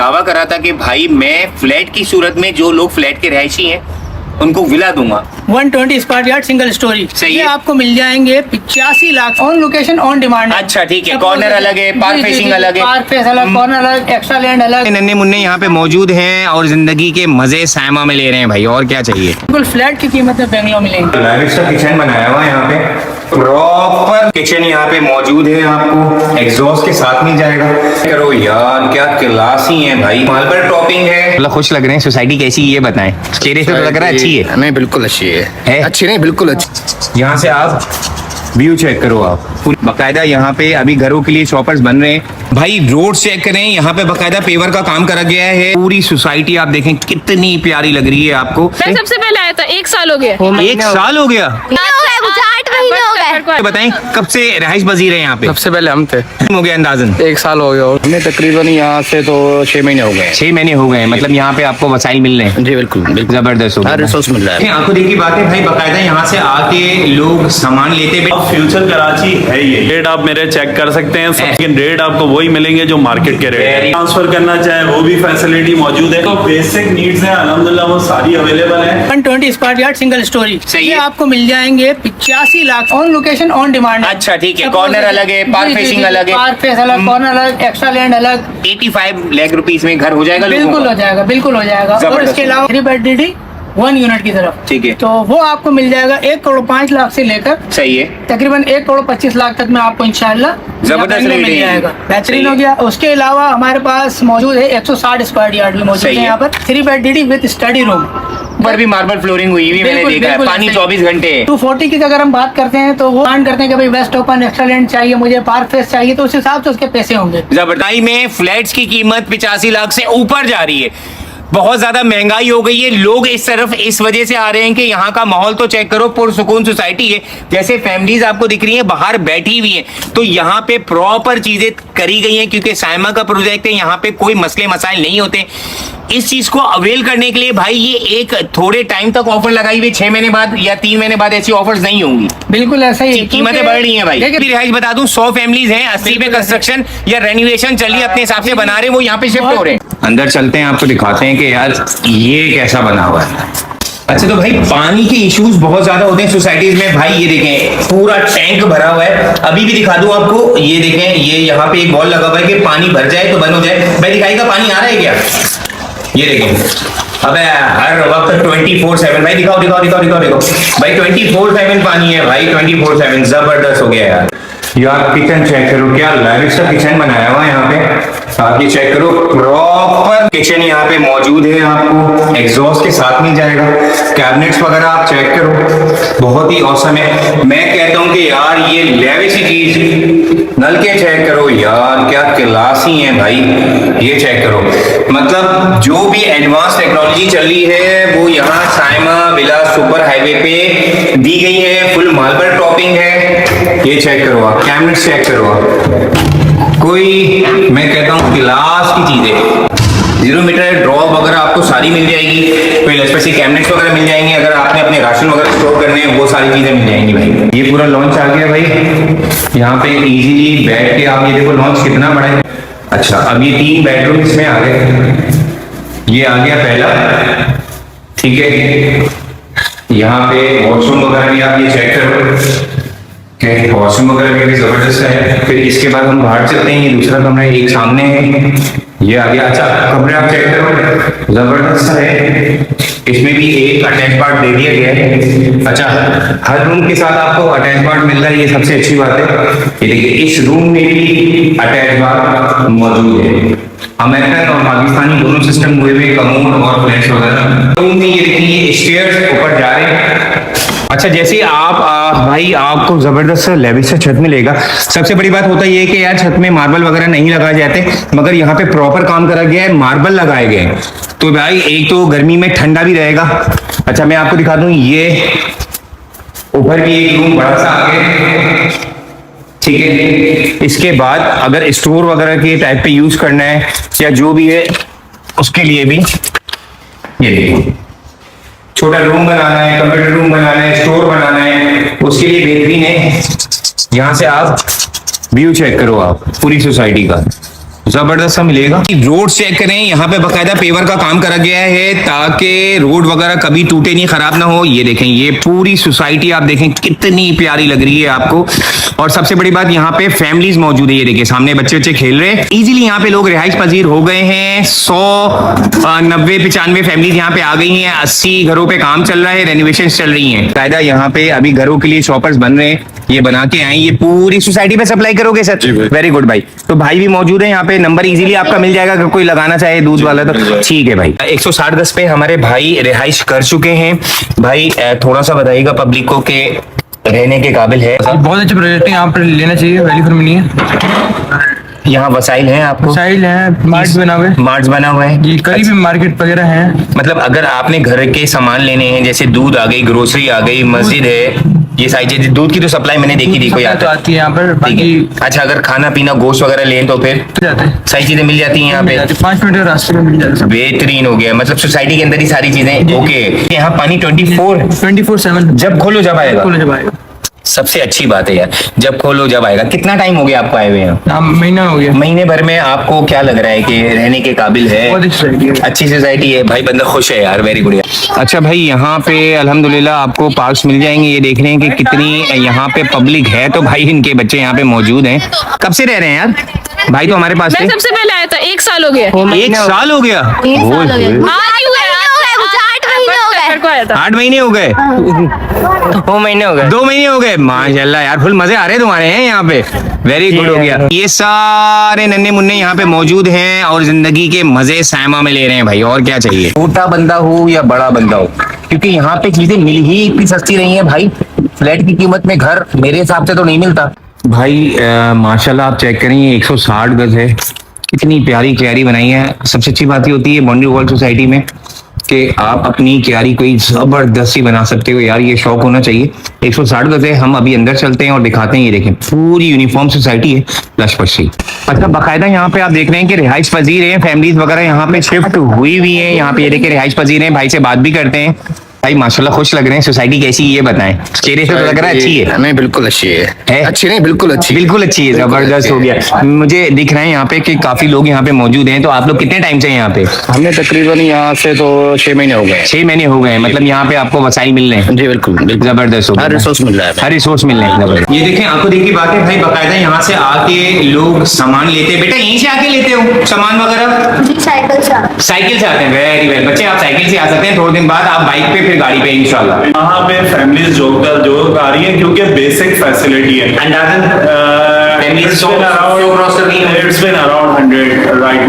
दावा करा था कि भाई मैं फ्लैट की सूरत में जो लोग फ्लैट के रहायशी हैं उनको विला दूंगा। 120 स्क्वायर यार्ड सिंगल स्टोरी, सही ये है। आपको मिल जाएंगे 85 lakh, on location on demand. अच्छा ठीक है, कॉर्नर अलग है, पार्क फेसिंग अलग है, पार्क फेस अलग, कॉर्नर अलग, एक्स्ट्रा लैंड अलग। नन्हे मुन्ने यहाँ पे मौजूद हैं और जिंदगी के मजे सायमा में ले रहे हैं भाई, और क्या चाहिए। बिल्कुल फ्लैट की कीमत में बेंगलोर मिलेंगे। लैविश का किचन बनाया हुआ है यहाँ पे, प्रॉपर किचन यहाँ पे मौजूद है, आपको एग्जॉस्ट के साथ मिल जाएगा। करो यार क्या क्लास ही है भाई, मार्बल टॉपिंग है। मतलब खुश लग रहे हैं, सोसाइटी कैसी ये बताएं, चेहरे से तो लग रहा है अच्छी है। नहीं बिल्कुल अच्छी है, अच्छी नहीं बिल्कुल अच्छी। यहाँ से आप व्यू चेक करो, आप बकायदा यहाँ पे अभी घरों के लिए शॉपर्स बन रहे हैं भाई। रोड चेक करें, यहाँ पे बकायदा पेवर का काम करा गया है। पूरी सोसाइटी आप देखें कितनी प्यारी लग रही है आपको। मैं सबसे पहले आया था, 1 साल हो गया। 1 साल हो गया, 8 महीने हो गए। बताएं कब से रहाइश पजीर है यहाँ पे। सबसे पहले हम थे, हो गया अंदाजन 1 साल हो गया। हमें तकरीबन यहाँ से तो 6 महीने हो गए। 6 महीने हो गए हैं, मतलब यहाँ पे आपको वसाइल मिल रहे हैं। जी बिल्कुल बिल्कुल, जबरदस्त हो हर रिसोर्स मिल रहा है। आंखों देखी बात है भाई, बकायदा यहाँ से आके लोग सामान लेते हैं। अब फ्यूचर कराची है ये रेट, आप मेरे चेक कर सकते हैं। लेकिन रेट आपको वही मिलेंगे जो मार्केट के रेट। ट्रांसफर करना चाहे वो भी फैसिलिटी मौजूद है। तो बेसिक नीड्स हैं अल्हम्दुलिल्लाह वो सारी अवेलेबल है। 120 स्क्वायर यार्ड सिंगल स्टोरी, सही ये है। आपको मिल जाएंगे 85 lakh, on location on demand. अच्छा ठीक है, कॉर्नर अलग है, पार्क फेसिंग अलग है, पार्क फेस अलग, कॉर्नर अलग, एक्स्ट्रा लैंड अलग। 85 लाख रुपीस में घर हो जाएगा लोगों बिल्कुल का? हो जाएगा, बिल्कुल हो जाएगा। और जबरदस्त इसके अलावा 3 बेड 1 यूनिट की तरफ, ठीक है। तो वो आपको मिल जाएगा 1 करोड़ 5 लाख से लेकर सही है, तकरीबन 1 करोड़ 25 लाख तक में आपको इंशाल्लाह जबरदस्त यहाँ पे रेट मिल है। जाएगा। सही बेहतरीन है। हो गया। उसके अलावा हमारे पास मौजूद है 160 स्क्वायर यार्ड भी मौजूद सही है है। यहाँ पर। 3 बेड विद स्टडी रूम, पर भी मार्बल फ्लोरिंग हुई हुई मैंने बिल्कुल, देखा है, बिल्कुल पानी ऐसे। 24 घंटे है। 240 की अगर हम बात करते हैं तो वो प्लान करते हैं कि भाई वेस्ट ओपन, एक्स्ट्रा लैंड चाहिए मुझे, पार्क फेस चाहिए, तो उस हिसाब से उसके पैसे होंगे। जबरदस्ती में फ्लैट्स की कीमत 85 लाख से ऊपर जा रही है। बहुत ज्यादा महंगाई हो गई है, लोग इस तरफ इस वजह से आ रहे हैं कि यहाँ का माहौल तो चेक करो, पुरसुकून सोसाइटी है, जैसे फैमिलीज आपको दिख रही हैं बाहर बैठी हुई हैं, तो यहाँ पे प्रॉपर चीजें करी गई हैं क्योंकि सायमा का प्रोजेक्ट है, यहाँ पे कोई मसले मसाइल नहीं होते। इस चीज को अवेल करने के लिए भाई ये एक थोड़े टाइम तक ऑफर लगाई हुई, 6 महीने बाद या 3 महीने बाद ऐसी ऑफर्स नहीं होंगी। बिल्कुल ऐसा ही है, कीमतें बढ़ रही हैं भाई। देखिए, रिहाइश बता दूं 100 फैमिलीज हैं, 80 पे कंस्ट्रक्शन या रेनोवेशन चल रही है, अपने हिसाब से बना रहे हैं, वो यहाँ पे शिफ्ट हो रहे हैं। अंदर चलते हैं, आपको दिखाते हैं कि यार ये कैसा बना हुआ है। अच्छा तो भाई पानी के इश्यूज बहुत ज्यादा होते हैं सोसाइटीज में भाई। ये देखें पूरा टैंक भरा हुआ है, अभी भी दिखा दूं आपको, ये देखें ये यहाँ पे एक बॉल लगा हुआ है कि पानी भर जाए तो बंद हो जाए। भाई दिखाई का पानी आ रहा है क्या? ये देखें अबे हर वक्त 24/7 भाई, दिखाओ दिखाओ दिखाओ दिखाओ दिखाओ भाई, 24/7 पानी है भाई, 24/7 जबरदस्त हो गया यार। यार किचन चेक करो, क्या लैविश का किचन बनाया हुआ है यहाँ पे। आप ये चेक करो, प्रॉपर किचन यहाँ पे मौजूद है, आपको एग्जॉस्ट के साथ मिल जाएगा। कैबिनेट्स वगैरह आप चेक करो, बहुत ही औसम है। मैं कहता हूँ कि यार ये लैविश चीज, नलके चेक करो यार क्या क्लास ही है भाई, ये चेक करो। मतलब जो भी एडवांस टेक्नोलॉजी चल रही है वो यहाँ सायमा विला सुपर हाईवे पे दी गई है, फुल मार्बल टॉपिंग है। ये चेक करो आप, कैबिनेट चेक करो आप, कोई मैं कहता हूँ क्लास की चीजें। 0 मीटर ड्रॉप वगैरह आपको सारी मिल जाएगी, कोई स्पेशल कैबिनेट्स वगैरह मिल जाएंगे, अगर आपने अपने राशन वगैरह स्टोर करने हैं वो सारी चीजें मिल जाएंगी भाई। ये पूरा लॉन्च आ गया भाई, यहाँ पे इजीली बैठ के आप ये देखो लॉन्च कितना बड़ा है। अच्छा अब ये 3 बेडरूम इसमें आ गए, ये आ गया पहला, ठीक है। यहाँ पे वॉशरूम वगैरह भी आप ये चेक करो, वॉशरूम वगैरह भी जबरदस्त है। फिर इसके बाद हम बाहर चलते हैं, ये दूसरा कमरा एक सामने है, ये आ गया। अच्छा कमरे आप चेक करो, जबरदस्त है, इसमें भी एक अटैच बाथ दे दिया गया है। अच्छा हर रूम के साथ आपको अटैच बाथ मिल रहा है, ये सबसे अच्छी बात है। ये देखिए इस रूम में भी अटैच बाथ मौजूद है। अमेरिकन और पाकिस्तानी दोनों सिस्टम हुए हुए कमोड और फ्लैट्स वगैरह। रूम में ये देखिए स्टेयर्स ऊपर जा रहे हैं। अच्छा जैसे आप भाई आपको जबरदस्त लेविश से छत मिलेगा। सबसे बड़ी बात होता है कि यार छत में मार्बल वगैरह नहीं लगाए जाते, मगर यहाँ पे प्रॉपर काम करा गया है, मार्बल लगाए गए हैं, तो भाई एक तो गर्मी में ठंडा भी रहेगा। अच्छा मैं आपको दिखा दूं, ये ऊपर भी एक रूम बड़ा सा आगे, ठीक है। इसके बाद अगर स्टोर वगैरह के टाइप पे यूज करना है या जो भी है उसके लिए भी ये देखिए छोटा रूम बनाना है, कंप्यूटर रूम बनाना है, स्टोर बनाना है, उसके लिए बेहतरीन है। यहाँ से आप व्यू चेक करो आप पूरी सोसाइटी का, जबरदस्त सा मिलेगा। रोड चेक करें, यहाँ पे बकायदा पेवर का काम करा गया है ताकि रोड वगैरह कभी टूटे नहीं, खराब ना हो। ये देखें, ये पूरी सोसाइटी आप देखें कितनी प्यारी लग रही है आपको। और सबसे बड़ी बात, यहाँ पे फैमिलीज मौजूद है। ये देखिए सामने बच्चे खेल रहे हैं। इजीली यहाँ पे लोग रिहाइश पजीर हो गए हैं। 100-90-95 फैमिलीज यहाँ पे आ गई हैं। 80 घरों पे काम चल रहा है, रेनोवेशन चल रही है। कायदा यहाँ पे अभी घरों के लिए शॉपर्स बन रहे हैं, ये बना के आए। ये पूरी सोसाइटी पे सप्लाई करोगे सर? वेरी गुड भाई। तो भाई भी मौजूद है यहाँ पे, नंबर इजीली आपका मिल जाएगा अगर कोई लगाना चाहे दूध वाला तो। ठीक है भाई। 160 गज पे हमारे भाई रिहाइश कर चुके हैं। भाई थोड़ा सा बताइएगा पब्लिक को कि रहने के काबिल है? बहुत अच्छे प्रोजेक्ट है, यहाँ पर लेना चाहिए, वैल्यू फॉर मनी है। यहाँ वसाइल हैं आपको? वसाइल है, मार्ट्स बना हुए, मार्ट्स बना हुआ है ये करीब मार्केट वगैरह है। मतलब अगर आपने घर के सामान लेने हैं, जैसे दूध आ गई, ग्रोसरी आ गई, मस्जिद है, ये सारी चीजें। दूध की तो सप्लाई मैंने देखी थी, कोई तो आती है यहाँ पर। ठीक बाकी है। अच्छा, अगर खाना पीना गोश्त वगैरह लें तो फिर जाते हैं, सारी चीजें मिल जाती हैं यहाँ पे? 5 मिनट के रास्ते में मिल जाते हैं। बेहतरीन हो गया, मतलब सोसाइटी के अंदर ही सारी चीजें। ओके, यहाँ पानी 24/7 जब खोलो जब आएगा। सबसे अच्छी बात है यार, जब खोलो जब आएगा। कितना टाइम हो गया आपको आए हुए यहाँ? महीना हो गया। महीने भर में आपको क्या लग रहा है कि रहने के काबिल है? अच्छी सोसाइटी है भाई, बंदा खुश है यार। Very good. अच्छा भाई, यहाँ पे अल्हम्दुलिल्लाह आपको पार्क्स मिल जाएंगे। ये देख रहे हैं कि कितनी यहाँ पे पब्लिक है। तो भाई इनके बच्चे यहाँ पे मौजूद हैं। कब से रह रहे हैं यार भाई? तो हमारे पास मैं सबसे पहले आया था, 1 साल हो गया। 1 साल हो गया? हाँ, नहीं हुआ। 8 महीने हो गए? 2 महीने हो गए? 2 महीने हो गए। माशाल्लाह यार, फुल मजे आ रहे हैं तुम्हारे हैं यहाँ पे। वेरी गुड हो गया। ये सारे नन्हे मुन्ने यहाँ पे मौजूद हैं और जिंदगी के मजे सायमा में ले रहे हैं भाई। और क्या चाहिए? छोटा बंदा हो या बड़ा बंदा हो, क्योंकि यहाँ पे चीजें मिल ही इतनी सस्ती नहीं है भाई। फ्लैट की कीमत में घर मेरे हिसाब से तो नहीं मिलता भाई। माशाल्लाह आप चेक करें, 160 गज है, कितनी प्यारी क्यारी बनाई है। सबसे अच्छी बात ये होती है बॉन्डी वर्ल्ड सोसाइटी में कि आप अपनी क्यारी कोई जबरदस्ती बना सकते हो यार, ये शौक होना चाहिए। 160 गज है। हम अभी अंदर चलते हैं और दिखाते हैं। ये देखें, पूरी यूनिफॉर्म सोसाइटी है, लशपशी। अच्छा, बाकायदा यहाँ पे आप देख रहे हैं कि रिहाइश पजीर है, फैमिलीज वगैरह यहाँ पे शिफ्ट हुई हुई है। यहाँ पे ये देखिए रिहाइश पजीर है। भाई से बात भी करते हैं। भाई माशाल्लाह खुश लग रहे हैं। सोसाइटी कैसी ये बताएं, चेहरे से तो लग रहा है अच्छी है। नहीं, बिल्कुल अच्छी है। अच्छी नहीं, बिल्कुल अच्छी, बिल्कुल अच्छी है। जबरदस्त हो गया। मुझे दिख रहा है यहाँ पे कि काफी लोग यहाँ पे मौजूद हैं। तो आप लोग कितने टाइम से यहाँ पे? हमने तकरीबन यहाँ से तो 6 महीने हो गए। 6 महीने हो गए। मतलब यहाँ पे आपको वसाइल मिल रहे हैं? जी बिल्कुल, जबरदस्त हो गया। हर रिसोर्स मिल रहा है, हर रिसोर्स मिल रहे हैं। ये देखें, आपको देखिए बात है भाई, बाकायदा यहाँ से आके लोग सामान लेते हैं। बेटा यहीं से आके लेते हो सामान वगैरह? साइकिल से आते हैं। वेरी वेल बच्चे, आप साइकिल से आ सकते हैं। थोड़े दिन बाद आप बाइक पे, फिर गाड़ी पे इंशाल्लाह। यहाँ पे फैमिलीज जो आ रही है क्योंकि बेसिक फैसिलिटी है।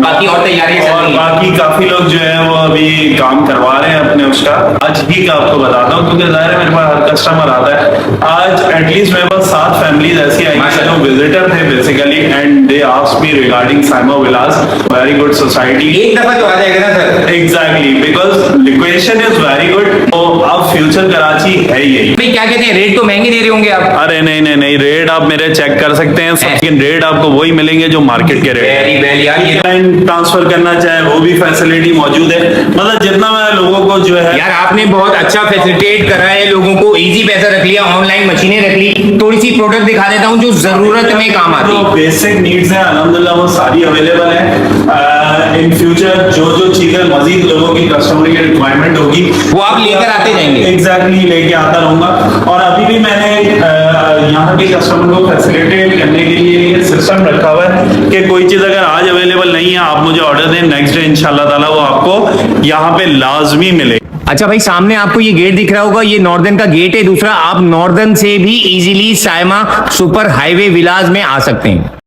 बाकी और तैयारियां और बाकी काफी लोग जो है वो अभी काम करवा रहे हैं अपने उसका। आज ही का आपको बताता हूँ क्योंकि जाहिर है मेरे पास हर कस्टमर आता है। आज एटलीस्ट मेरे पास 7 फैमिलीज ऐसी आई जो विजिटर थे basically, and they asked me regarding Saima Vilas, very good society. एक दफा तो आ जाएगा ना sir? Exactly, because location is very good. तो अब फ्यूचर कराची है यही। भाई क्या कहते हैं, रेट तो महंगे दे रहे होंगे आप? अरे नहीं, रेट आप मेरे चेक कर सकते हैं, लेकिन रेट आपको वही मिलेंगे जो मार्केट के रेट। वेरी वेल यार, ये ट्रांसफर करना चाहे वो भी फैसिलिटी मौजूद है। मतलब जितना मैं लोगों को जो है यार आपने बहुत अच्छा फैसिलिटेट करा है लोगों को। इजी पैसा रख लिया, ऑनलाइन मशीनें रख ली। थोड़ी सी प्रोडक्ट दिखा देता हूँ जो जरूरत में काम आती है। जो बेसिक नीड्स है अल्हम्दुलिल्लाह वो सारी अवेलेबल है। इन फ्यूचर जो चीजें मजीद लोगों की कस्टमर की रिक्वायरमेंट होगी वो आप लेकर आते जाएंगे। एग्जैक्टली लेके आता रहूंगा। और अभी भी मैंने यहाँ के कस्टमर को फैसिलिटेट करने के लिए ये सिस्टम रखा हुआ है कि कोई चीज अगर आज अवेलेबल नहीं है, आप मुझे ऑर्डर दें, नेक्स्ट डे इंशाल्लाह ताला वो आपको यहाँ पे लाजमी मिले। अच्छा भाई, सामने आपको ये गेट दिख रहा होगा, ये नॉर्दर्न का गेट है। दूसरा, आप नॉर्दर्न से भी इजीली सायमा सुपर हाईवे विलाज में आ सकते हैं।